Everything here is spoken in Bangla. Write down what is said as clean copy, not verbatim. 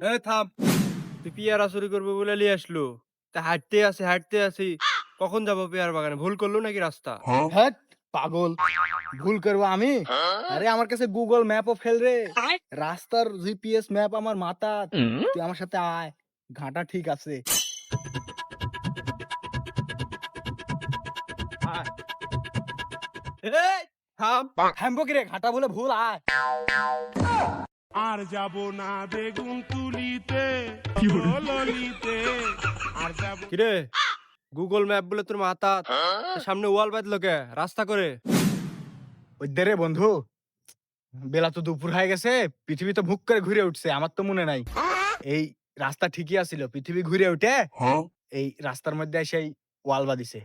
এ থাম, তুই পেয়ারা চুরি করবো বলে নিয়ে আসলো। তা হাঁটতে আছি, কখন যাবো পেয়ার বাগানে? ভুল করলো নাকি রাস্তা? হ্যাট পাগল, ভুল করবো আমি? আরে আমার কাছে গুগল ম্যাপও ফেল রে, রাস্তার জিপিএস ম্যাপ আমার মাথা। তুই আমার সাথে আয়, ঘাটা ঠিক আছে। আয়। এই থাম। থামবো কি রে, ঘাটা বলে ভুল, আয়। আর যাব না বেগুন তুলিতে ও ললিতে আর যাব কিরে, গুগল ম্যাপ বলে তোর মাথা, সামনে ওয়াল বাঁধলো কে রাস্তা করে? ওই দে রে বন্ধু, বেলা তো দুপুর হয়ে গেছে, পৃথিবী তো ভুক করে ঘুরে উঠছে, আমার তো মনে নাই। এই রাস্তা ঠিকই আছিল, পৃথিবী ঘুরে উঠে এই রাস্তার মধ্যে সেই ওয়াল বাঁধিছে।